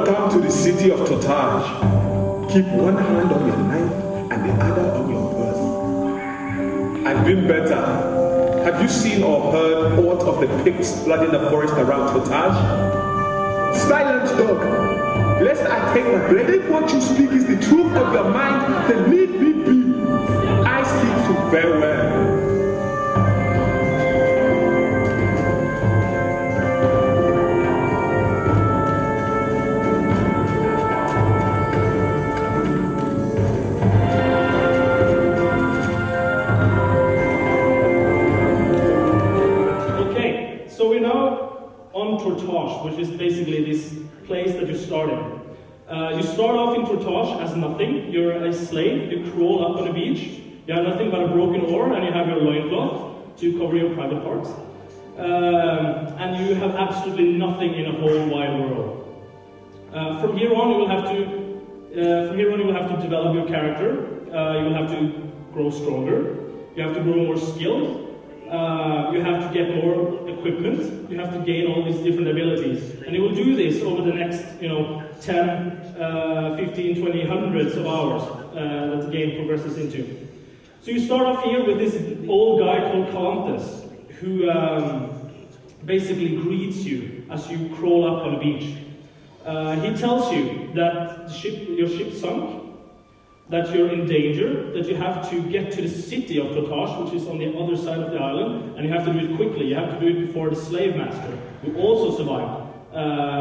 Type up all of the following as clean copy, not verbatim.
Welcome to the city of Totage. Keep one hand on your knife and the other on your purse. I've been better. Have you seen or heard aught of the pigs flooding the forest around Totage? Silent dog, lest I take my blade. If what you speak is the truth of your mind, then leave me be. I speak to very well. Which is basically this place that you start in. You start off in Tromsø as nothing. You're a slave. You crawl up on the beach. You have nothing but a broken oar, and you have your loincloth to cover your private parts. And you have absolutely nothing in a whole wide world. From here on, you will have to develop your character. You will have to grow stronger. You have to grow more skilled. You have to get more equipment, you have to gain all these different abilities. And you will do this over the next, 10, 15, 20, hundreds of hours that the game progresses into. So you start off here with this old guy called Calantes, who basically greets you as you crawl up on the beach. He tells you that your ship sunk, that you're in danger, that you have to get to the city of Totage, which is on the other side of the island, and you have to do it quickly. You have to do it before the slave master, who also survived,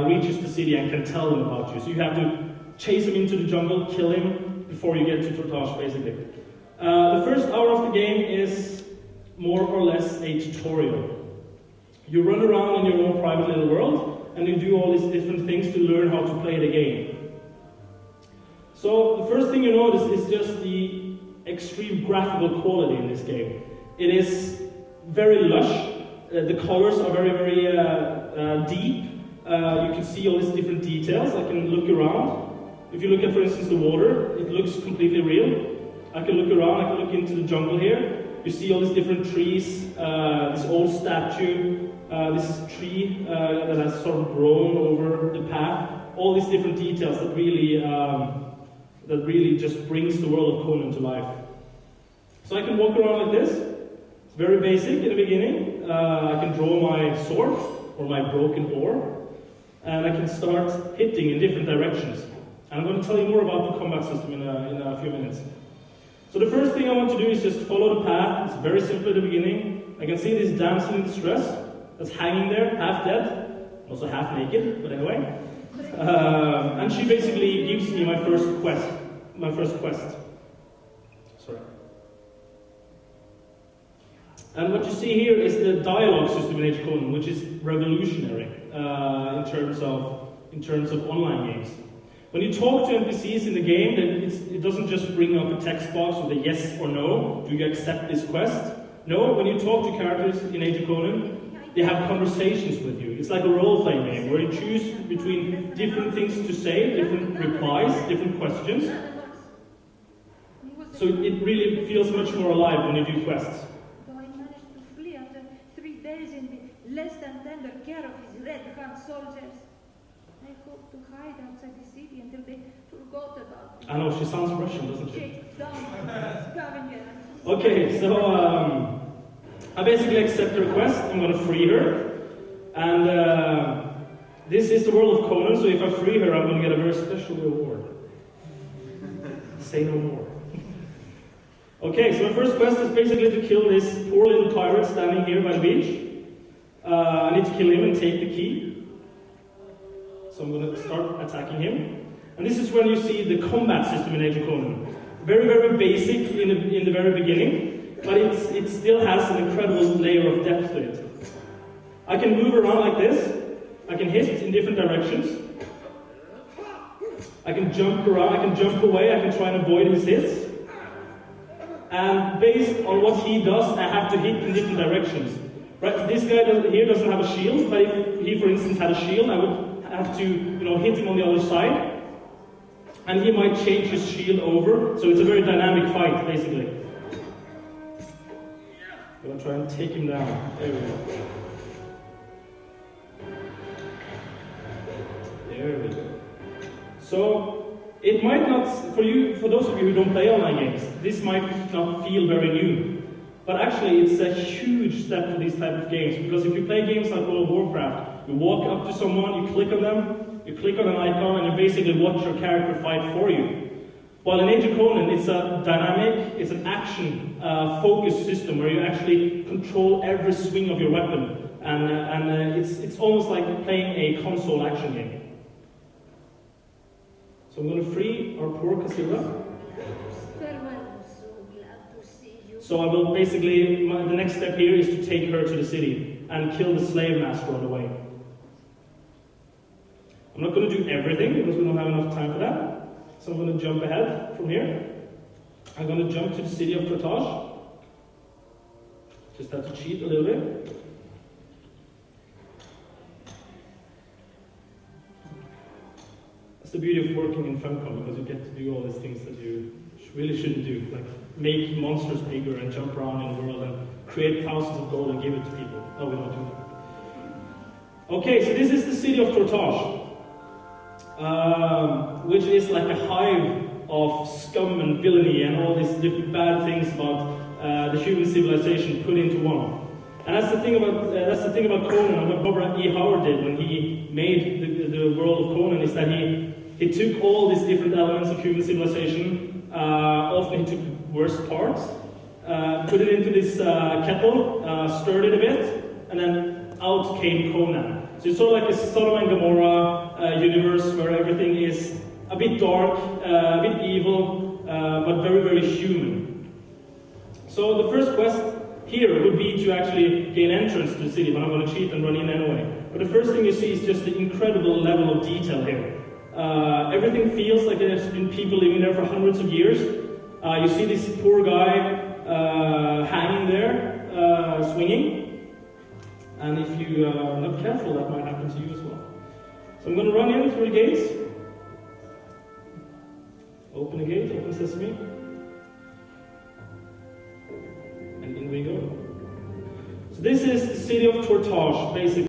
reaches the city and can tell them about you. So you have to chase him into the jungle, kill him, before you get to Totage, basically. The first hour of the game is more or less a tutorial. You run around in your own private little world, and you do all these different things to learn how to play the game. So the first thing you notice is just the extreme graphical quality in this game. It is very lush. The colors are very, very deep. You can see all these different details. I can look around. If you look at, for instance, the water, it looks completely real. I can look around. I can look into the jungle here. You see all these different trees. This old statue. This tree that has sort of grown over the path. All these different details that really just brings the world of Conan to life. So I can walk around like this. It's very basic in the beginning. I can draw my sword or my broken oar, and I can start hitting in different directions. And I'm going to tell you more about the combat system in a few minutes. So the first thing I want to do is just follow the path. It's very simple at the beginning. I can see this damsel in distress that's hanging there, half dead, also half naked, but anyway. And she basically gives me my first quest. Sorry. And what you see here is the dialogue system in Age of Conan, which is revolutionary in terms of online games. When you talk to NPCs in the game, it doesn't just bring up a text box with a yes or no. Do you accept this quest? No. When you talk to characters in Age of Conan, they have conversations with you. It's like a role-playing game where you choose between different things to say, different replies, different questions. So it really feels much more alive when you do quests. Though I managed to flee after 3 days in the less than tender care of his red-hand soldiers, I hope to hide outside the city until they forgot about me. I know, she sounds Russian, doesn't she? Scavenger. Okay, so I basically accept the request. I'm going to free her. And this is the world of Conan, so if I free her, I'm going to get a very special reward. Say no more. Okay, so my first quest is basically to kill this poor little pirate standing here by the beach. I need to kill him and take the key. So I'm going to start attacking him. And this is when you see the combat system in Age of Conan. Very, very basic in the very beginning, but it still has an incredible layer of depth to it. I can move around like this. I can hit in different directions. I can jump around, I can jump away, I can try and avoid his hits. And based on what he does, I have to hit in different directions. Right? This guy here doesn't have a shield, but if he, for instance, had a shield, I would have to, hit him on the other side. And he might change his shield over, so it's a very dynamic fight, basically. I'm going to try and take him down. There we go. There we go. So it might not, for those of you who don't play online games, this might not feel very new. But actually it's a huge step for these type of games, because if you play games like World of Warcraft, you walk up to someone, you click on them, you click on an icon, and you basically watch your character fight for you. While in Age of Conan, it's a dynamic, it's an action focused system where you actually control every swing of your weapon, and it's almost like playing a console action game. So I'm going to free our poor Cassandra. So I will basically, the next step here is to take her to the city and kill the slave master on the way. I'm not going to do everything because we don't have enough time for that. So I'm going to jump ahead from here. I'm going to jump to the city of Tromsø. Just have to cheat a little bit. That's the beauty of working in Funcom, because you get to do all these things that you really shouldn't do, like make monsters bigger and jump around in the world and create thousands of gold and give it to people. No, we don't do that. Okay, so this is the city of Tromsø, which is like a hive of scum and villainy and all these different bad things about the human civilization put into one. And that's the thing about Conan, and what Robert E. Howard did when he made the world of Conan, is that he took all these different elements of human civilization. Often he took the worst parts, put it into this kettle, stirred it a bit, and then out came Conan. So it's sort of like a Sodom and Gomorrah universe where everything is a bit dark, a bit evil, but very, very human. So the first quest here would be to actually gain entrance to the city, but I'm going to cheat and run in anyway. But the first thing you see is just the incredible level of detail here. Everything feels like there's been people living there for hundreds of years. You see this poor guy hanging there, swinging. And if you are not careful, that might happen to you as well. So I'm going to run in through the gates. Open the gate, open sesame. And in we go. So this is the city of Tromsø, basically.